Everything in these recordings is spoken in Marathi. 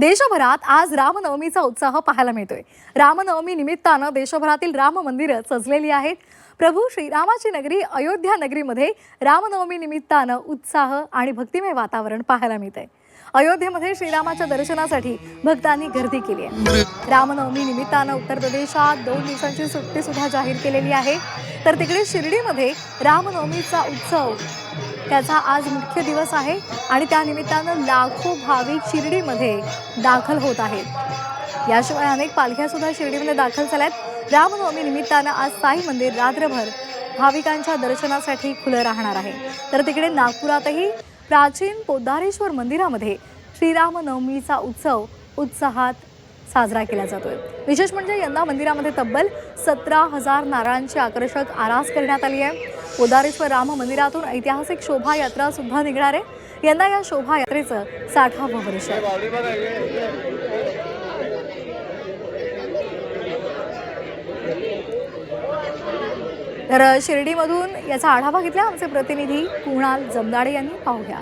देशभरात आज रामनवमीचा उत्साह पाहायला मिळतोय। रामनवमी निमित्तानं देशभरातील राम मंदिरं सजलेली आहेत। प्रभू श्रीरामाची नगरी अयोध्या नगरीमध्ये रामनवमी निमित्तानं उत्साह आणि भक्तिमय वातावरण पाहायला मिळतंय। अयोध्येमध्ये श्रीरामाच्या दर्शनासाठी भक्तांनी गर्दी केली आहे। रामनवमी निमित्तानं उत्तर प्रदेशात 2 दिवसांची सुट्टी सुद्धा जाहीर केलेली आहे। तर तिकडे शिर्डीमध्ये रामनवमीचा उत्सव त्याचा आज मुख्य दिवस आहे आणि त्या निमित्तानं लाखो भाविक शिर्डीमध्ये दाखल होत आहेत। याशिवाय अनेक पालख्या सुद्धा शिर्डीमध्ये दाखल झाल्यात। रामनवमी निमित्तानं आज साई मंदिर रात्रभर भाविकांच्या दर्शनासाठी खुलं राहणार आहे। तर तिकडे नागपुरातही प्राचीन पोद्दारेश्वर मंदिरामध्ये श्रीरामनवमीचा उत्सव उत्साहात साजरा केला जातोय। विशेष म्हणजे यंदा मंदिरामध्ये तब्बल 17,000 नारळांची आकर्षक आरास करण्यात आली आहे। पोद्दारेश्वर राम मंदिरातून ऐतिहासिक शोभायात्रा सुद्धा निघणार आहे। यंदा या शोभायात्रेचं 60वं वर्ष आहे। तर शिर्डीमधून याचा आढावा घेतला आमचे प्रतिनिधी कुणाल जमदाडे यांनी। पाहूया।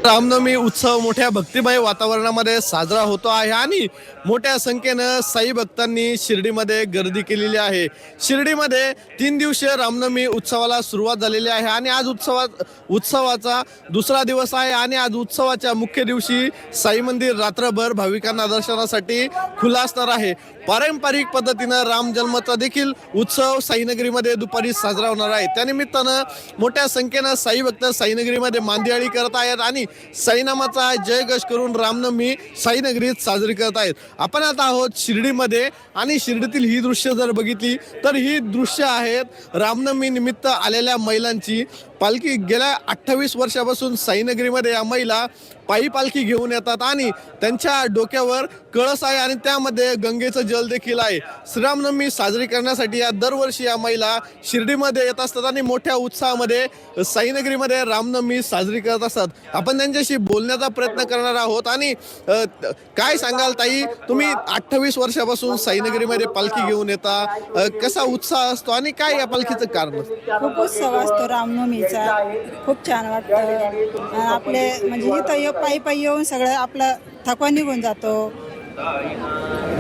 रामनवमी उत्सव मोठ्या भक्तिमय वातावरणामध्ये साजरा होतो आहे आणि मोठ्या संख्येनं साई भक्तांनी शिर्डीमध्ये गर्दी केलेली आहे। शिर्डीमध्ये 3 दिवसीय रामनवमी उत्सवाला सुरुवात झालेली आहे आणि आज उत्सवाचा दुसरा दिवस आहे आणि आज उत्सवाच्या मुख्य दिवशी साई मंदिर रात्रभर भाविकांना दर्शनासाठी खुलं असणार आहे। पारंपरिक पद्धतीनं राम जन्माचा देखील उत्सव साईनगरीमध्ये दुपारी साजरा होणार आहे। त्यानिमित्तानं मोठ्या संख्येनं साई भक्त साईनगरीमध्ये मांदियाळी करत आहेत आणि साईनामाचा जयघोष करून रामनवमी साईनगरीत साजरी करत आहेत। आपण आता आहोत शिर्डीमध्ये आणि शिर्डीतील ही दृश्य जर बघितली तर ही दृश्य आहेत रामनवमी निमित्त आलेल्या महिलांची। पालखी गेल्या 28 वर्षापासून साईनगरीमध्ये या महिला पायी पालखी घेऊन येतात आणि त्यांच्या डोक्यावर कळस आहे आणि त्यामध्ये गंगेचं जल देखील आहे। श्रीरामनवमी साजरी करण्यासाठी या दरवर्षी या महिला शिर्डीमध्ये येत असतात आणि मोठ्या उत्साहामध्ये साईनगरीमध्ये रामनवमी साजरी करत असतात। आपण त्यांच्याशी बोलण्याचा प्रयत्न करणार आहोत आणि काय सांगाल ताई, तुम्ही 28 वर्षापासून साईनगरीमध्ये पालखी घेऊन येता, कसा उत्साह असतो आणि काय या पालखीचं कारण असतं? खूप उत्सव असतो रामनवमीचा, खूप छान वाटतं। आपले म्हणजे इथं पायी पायी येऊन सगळं आपलं थकवा निघून जातो।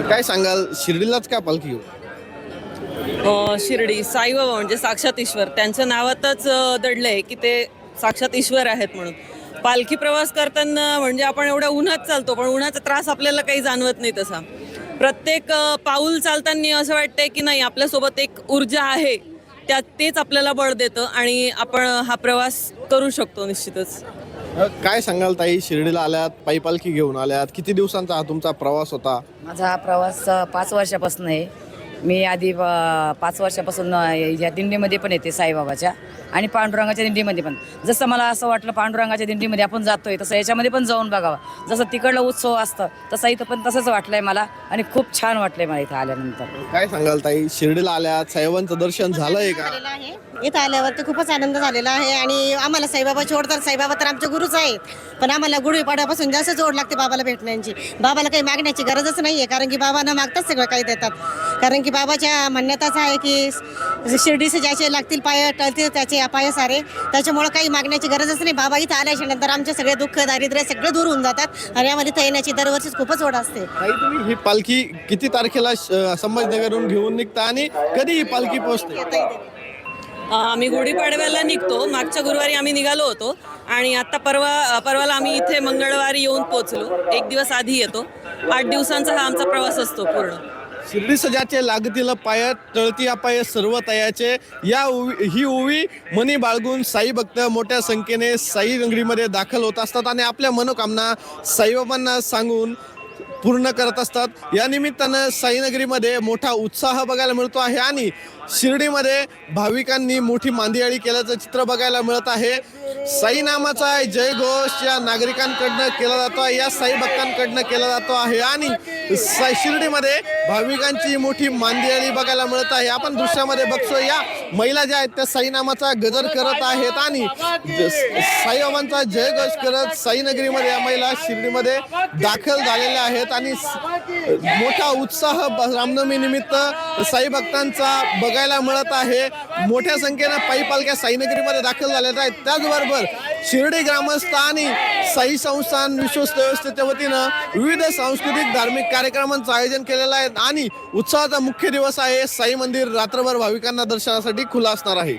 काय सांगाल, शिर्डीलाच का पालखी घेऊन? शिर्डी साईबाबा म्हणजे साक्षात ईश्वर, त्यांच्या नावातच दडलंय की ते साक्षात ईश्वर आहेत म्हणून। पालखी प्रवास करताना म्हणजे आपण एवढ्या उन्हात चालतो पण उन्हाचा त्रास आपल्याला काही जाणवत नाही। तसा प्रत्येक पाऊल चालताना असं वाटतंय की नाही, आपल्यासोबत एक ऊर्जा आहे, तेच आपल्याला बळ देतं आणि आपण हा प्रवास करू शकतो निश्चितच। काय सांगाल ताई, शिर्डीला आल्यात, पायी पालखी घेऊन आल्यात, किती दिवसांचा हा तुमचा प्रवास होता? माझा हा प्रवास 5 वर्षापासून आहे। मी आधी 5 वर्षापासून या दिंडीमध्ये पण येते साईबाबाच्या आणि पांडुरंगाच्या दिंडीमध्ये पण। जसं मला असं वाटलं पांडुरंगाच्या दिंडीमध्ये आपण जातोय तसं याच्यामध्ये पण जाऊन बघावं। जसं तिकडलं उत्सव असतं तसं इथं पण तसंच वाटलंय मला आणि खूप छान वाटलंय मला इथं आल्यानंतर। काय सांगाल ताई, शिर्डीला आल्यात, साईबाबांचं दर्शन झालंय का? इथं आल्यावरती खूपच आनंद झालेला आहे आणि आम्हाला साईबाबा जोडतात। साईबाबा तर आमचे गुरुच आहेत, पण आम्हाला गुढीपाड्यापासून जास्त जोड लागते बाबाला भेटण्याची। बाबाला काही मागण्याची गरजच नाही आहे, कारण की बाबा न मागताच सगळं काही देतात। कारण की बाबाच्या म्हणण्यातच आहे की शिर्डीचे ज्याचे लागतील पाय टळतील त्याचे पाय सारे, त्याच्यामुळे काही मागण्याची गरजच नाही। बाबा इथं आल्याच्या नंतर आमचे सगळे दुःख दारिद्र्य सगळे दूर होऊन जातात आणि आम्हाला इथं येण्याची दरवर्षीच खूपच ओढ असते। ताई, तुम्ही ही पालखी किती तारखेला संभाजीनगरहून घेऊन निघता आणि कधी ही पालखी पोहोचते? आम्ही गुढीपाडव्याला निघतो, मागच्या गुरुवारी आम्ही निघालो होतो आणि आता परवाला आम्ही इथे मंगळवारी येऊन पोहोचलो। 1 दिवस आधी येतो। 8 दिवसांचा हा आमचा प्रवास असतो पूर्ण। शिर्डी सजाचे लागतील पाय टळती पाय सर्व तयाचे, ही ओवी मनी बाळगून साई भक्त मोठ्या संख्येने साई नगरीमध्ये दाखल होत असतात आणि आपल्या मनोकामना साईबाबांना सांगून पूर्ण करत असतात। या निमित्तानं साईनगरीमध्ये मोठा उत्साह बघायला मिळतो आहे आणि शिर्डीमध्ये भाविकांनी मोठी मांदियाळी केल्याचं चित्र बघायला मिळत आहे। साई नामाचा जयघोष या नागरिकांकडनं केला जातो आहे, या साई भक्तांकडनं केला जातो आहे आणि शिर्डीमध्ये भाविकांची मोठी मांदियाळी बघायला मिळत आहे। आपण दृश्यामध्ये बघतो या महिला ज्या आहेत त्या साई नामाचा गजर करत आहेत आणि साईबाबांचा जयघोष करत साईनगरीमध्ये या महिला शिर्डीमध्ये दाखल झालेल्या आहेत आणि मोठा उत्साह रामनवमी निमित्त साई भक्तांचा बघायला मिळत आहे. मोठ्या संख्येनं पायी पालख्या साईनगरीमध्ये दाखल झालेल्या आहेत. त्याचबरोबर शिर्डी ग्रामस्थ आणि साई संस्थान विश्वस्त व्यवस्थेच्या वतीनं विविध सांस्कृतिक धार्मिक कार्यक्रमांचं आयोजन केलेलं आहे आणि उत्सवाचा मुख्य दिवस आहे. साई मंदिर रात्रभर भाविकांना दर्शनासाठी खुलं असणार आहे.